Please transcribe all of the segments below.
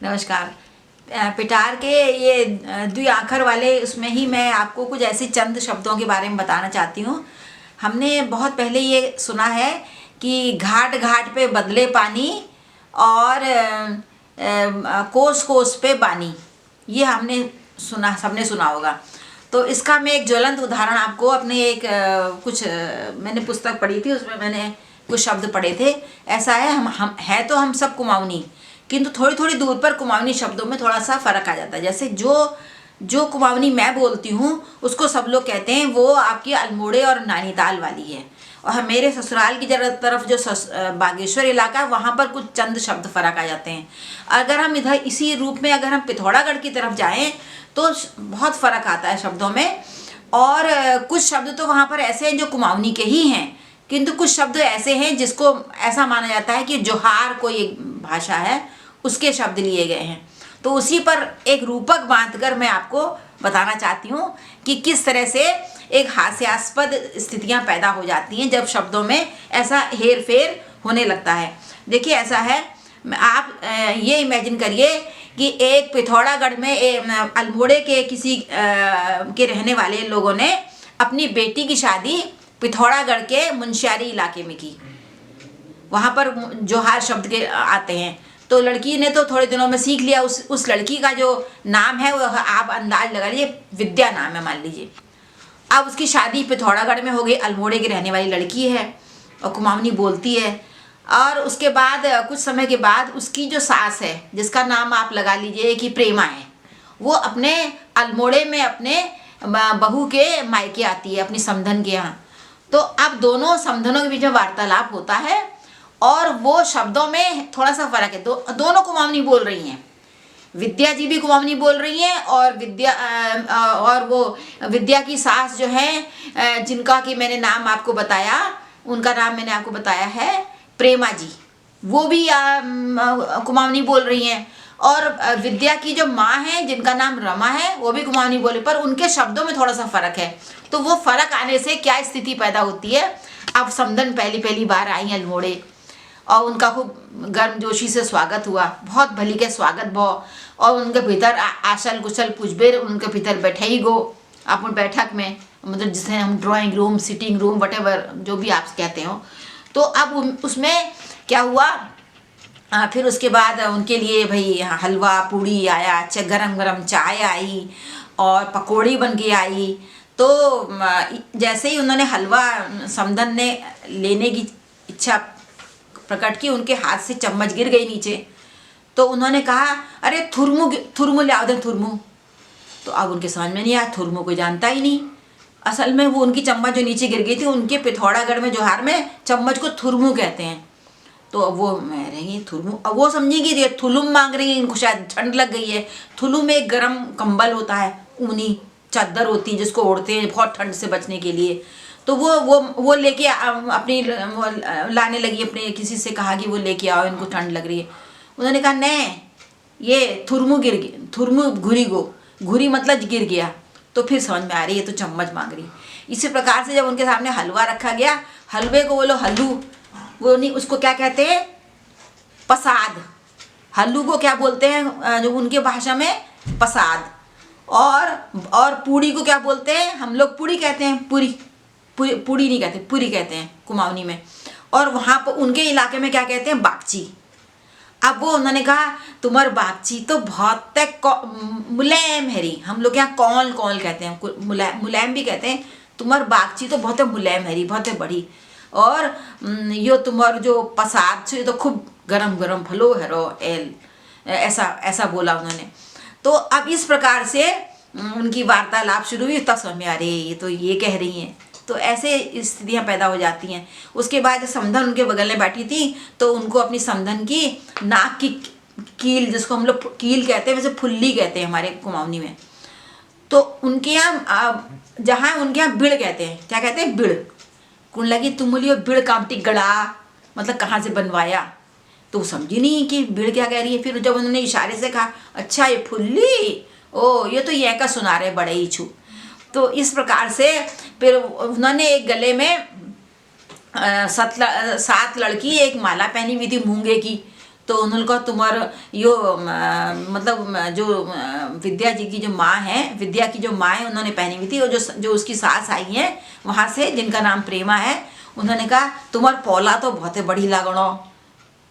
नमस्कार। पिटार के ये द्वि आखर वाले उसमें ही मैं आपको कुछ ऐसे चंद शब्दों के बारे में बताना चाहती हूँ। हमने बहुत पहले ये सुना है कि घाट घाट पे बदले पानी और कोस कोस पे बानी, ये हमने सुना, सबने सुना होगा। तो इसका मैं एक ज्वलंत उदाहरण आपको अपने एक मैंने पुस्तक पढ़ी थी, उसमें मैंने कुछ शब्द पढ़े थे। ऐसा है, हम है तो हम सब कुमाऊनी, किंतु थोड़ी थोड़ी दूर पर कुमाऊनी शब्दों में थोड़ा सा फर्क आ जाता है। जैसे जो कुमाऊनी मैं बोलती हूँ उसको सब लोग कहते हैं वो आपकी अल्मोड़े और नैनीताल वाली है, और मेरे ससुराल की तरफ जो बागेश्वर इलाका है वहाँ पर कुछ चंद शब्द फर्क आ जाते हैं। अगर हम इधर इसी रूप में अगर हम पिथौरागढ़ की तरफ जाएं तो बहुत फ़र्क आता है शब्दों में। और कुछ शब्द तो वहाँ पर ऐसे हैं जो कुमाऊनी के ही हैं, किंतु कुछ शब्द ऐसे हैं जिसको ऐसा माना जाता है कि जोहार कोई एक भाषा है उसके शब्द लिए गए हैं। तो उसी पर एक रूपक बांधकर मैं आपको बताना चाहती हूँ कि किस तरह से एक हास्यास्पद स्थितियाँ पैदा हो जाती हैं जब शब्दों में ऐसा हेर फेर होने लगता है। देखिए ऐसा है, आप ये इमेजिन करिए कि एक पिथौरागढ़ में अल्मोड़े के किसी के रहने वाले लोगों ने अपनी बेटी की शादी पिथौरागढ़ के मुंशियारी इलाके में की। वहाँ पर जोहार शब्द के आते हैं। तो लड़की ने तो थोड़े दिनों में सीख लिया। उस लड़की का जो नाम है वो आप अंदाज लगा लीजिए, विद्या नाम है मान लीजिए। अब उसकी शादी पिथौरागढ़ में हो गई, अल्मोड़े की रहने वाली लड़की है और कुमाऊनी बोलती है। और उसके बाद कुछ समय के बाद उसकी जो सास है, जिसका नाम आप लगा लीजिए कि प्रेमा है, वो अपने अल्मोड़े में अपने बहू के मायके आती है, अपनी समधन के यहाँ। तो अब दोनों समधनों के बीच में वार्तालाप होता है और वो शब्दों में थोड़ा सा फर्क है। दोनों कुमाऊनी बोल रही हैं, विद्या जी भी कुमाऊनी बोल रही हैं और वो विद्या की सास जो है जिनका कि मैंने नाम आपको बताया, उनका नाम मैंने आपको बताया है प्रेमा जी, वो भी कुमाऊनी बोल रही हैं। और विद्या की जो माँ है जिनका नाम रमा है वो भी कुमाऊनी बोले, पर उनके शब्दों में थोड़ा सा फर्क है। तो वो फर्क आने से क्या स्थिति पैदा होती है। अब समधन पहली बार आई अल्मोड़े और उनका खूब गर्मजोशी से स्वागत हुआ, बहुत भली के स्वागत भाव, और उनके भीतर आशल कुशल पूछबेर उनके भीतर बैठे ही गो अपन बैठक में, मतलब जिसे हम drawing room, sitting room, whatever जो भी आप कहते हो। तो अब उसमें क्या हुआ, फिर उसके बाद उनके लिए भाई हलवा पूड़ी आया, गरम गरम चाय आई और पकौड़ी बन के आई। तो जैसे ही उन्होंने हलवा समधन ने लेने की इच्छा प्रकट की, उनके हाथ से चम्मच गिर गई नीचे। तो उन्होंने कहा अरे थुरमु ले आओ दे थुरमु। तो अब उनके समझ में नहीं आया, थुरमु कोई जानता ही नहीं। असल में वो उनकी चम्मच जो नीचे गिर गई थी, उनके पिथौरागढ़ में जोहार में चम्मच को थुरमु कहते हैं। तो अब वो मैं रही थुरमु, अब वो समझेगी ये थुलुम मांग रही है, इनको शायद ठंड लग गई है। थुलुम एक गरम कंबल होता है, ऊनी चादर होती है जिसको ओढ़ते हैं बहुत ठंड से बचने के लिए। तो वो लेके अपनी लाने लगी, अपने किसी से कहा कि वो लेके आओ, इनको ठंड लग रही है। उन्होंने कहा नहीं, ये थुरमु गिर गया, थुरमु घुरी गो, घुरी मतलब गिर गया। तो फिर समझ में आ रही है तो चम्मच मांग रही। इसी प्रकार से जब उनके सामने हलवा रखा गया, हलवे को बोलो हल्लू, वो नहीं, उसको क्या कहते हैं प्रसाद। हल्लू को क्या बोलते हैं जो उनके भाषा में प्रसाद। और पूड़ी को क्या बोलते हैं, हम लोग पूड़ी कहते हैं, पूड़ी नहीं कहते, पूरी कहते हैं कुमाऊनी में। और वहाँ पर उनके इलाके में क्या कहते हैं, बागची। अब वो उन्होंने कहा तुम्हार बागची तो बहुत मुलायम है रही, हम लोग यहाँ कौल कौल कहते हैं, मुलायम भी कहते हैं। तुम्हार बागची तो बहुत मुलायम है रही, बहुत बड़ी। और यो तुम्हार जो प्रसाद छे तो खूब गरम गरम भलो हरो एल, ऐसा बोला उन्होंने। तो अब इस प्रकार से उनकी वार्तालाप शुरू हुई, तब समझ में आ रही ये तो ये कह रही हैं। तो ऐसे स्थितियाँ पैदा हो जाती हैं। उसके बाद जब समधन उनके बगल में बैठी थी तो उनको अपनी समधन की नाक की कील, जिसको हम लोग कील कहते हैं, वैसे फुल्ली कहते हैं हमारे कुमाऊनी में। तो उनके यहाँ जहाँ उनके यहाँ बिड़ कहते हैं, क्या कहते हैं बिड़। कुण लगी तुम बोलियो बिड़ कामटी गड़ा, मतलब कहाँ से बनवाया। तो समझी नहीं कि बिड़ क्या कह रही है। फिर जब उन्होंने इशारे से कहा अच्छा ये फुल्ली, ओ ये तो ये का सुना रहे बड़े ही छू। तो इस प्रकार से फिर उन्होंने एक गले में 7 लड़की एक माला पहनी हुई थी मूंगे की। तो तो उन्होंने कहा तुम्हारा यो मतलब जो विद्या जी की जो माँ है, विद्या की जो माँ है, उन्होंने पहनी हुई थी, और जो उसकी सास आई है वहाँ से, जिनका नाम प्रेमा है, उन्होंने कहा तुम्हार पौला तो बहुत बड़ी लागणो।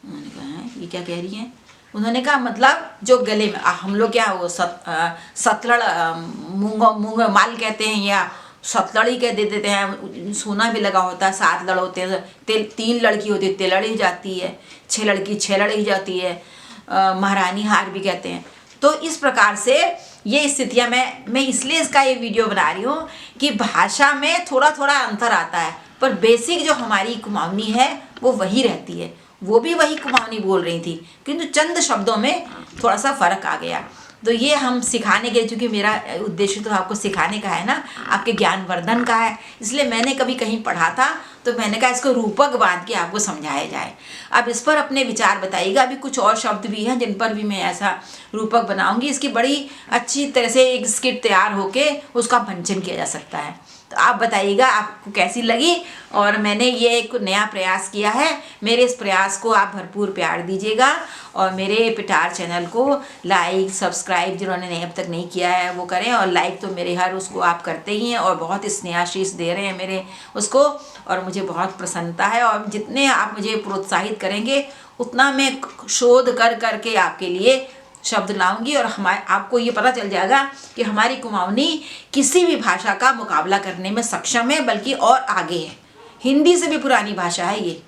उन्होंने कहा है ये क्या कह रही हैं। उन्होंने कहा मतलब जो गले में हम लोग क्या वो सतलड़ मूंग माल कहते हैं, या सतलड़ी कह देते हैं, सोना भी लगा होता है, 7 लड़ होते हैं, 3 लड़की होती है तेलड़ ही जाती है, 6 लड़की 6 लड़ ही जाती है, महारानी हार भी कहते हैं। तो इस प्रकार से ये स्थितियाँ मैं इसलिए इसका ये वीडियो बना रही हूँ कि भाषा में थोड़ा थोड़ा अंतर आता है, पर बेसिक जो हमारी कुमाऊनी है वो वही रहती है। वो भी वही कुमाऊनी बोल रही थी, किंतु चंद शब्दों में थोड़ा सा फर्क आ गया। तो ये हम सिखाने के, चूँकि मेरा उद्देश्य तो आपको सिखाने का है ना, आपके ज्ञानवर्धन का है, इसलिए मैंने कभी कहीं पढ़ा था तो मैंने कहा इसको रूपक बांध के आपको समझाया जाए। अब इस पर अपने विचार बताइएगा। अभी कुछ और शब्द भी हैं जिन पर भी मैं ऐसा रूपक बनाऊंगी। इसकी बड़ी अच्छी तरह से एक स्किट तैयार होके उसका मंचन किया जा सकता है। तो आप बताइएगा आपको कैसी लगी। और मैंने ये एक नया प्रयास किया है, मेरे इस प्रयास को आप भरपूर प्यार दीजिएगा, और मेरे पिटार चैनल को लाइक सब्सक्राइब जिन्होंने अब तक नहीं किया है वो करें, और लाइक तो मेरे हर उसको आप करते ही हैं, और बहुत स्नेहाशीष दे रहे हैं मेरे उसको, और मुझे बहुत प्रसन्नता है। और जितने आप मुझे प्रोत्साहित करेंगे उतना मैं शोध कर करके आपके लिए शब्द लाऊंगी, और आपको ये पता चल जाएगा कि हमारी कुमाऊनी किसी भी भाषा का मुकाबला करने में सक्षम है, बल्कि और आगे है। हिंदी से भी पुरानी भाषा है ये,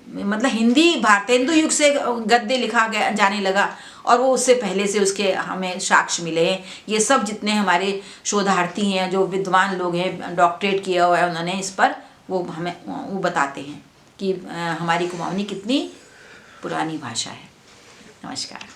मतलब हिंदी भारतेंदु युग से गद्य लिखा गया जाने लगा, और वो उससे पहले से उसके हमें साक्ष्य मिले हैं। ये सब जितने हमारे शोधार्थी हैं, जो विद्वान लोग हैं, डॉक्टरेट किया हुआ है उन्होंने इस पर, वो हमें वो बताते हैं कि हमारी कुमाऊनी कितनी पुरानी भाषा है। नमस्कार।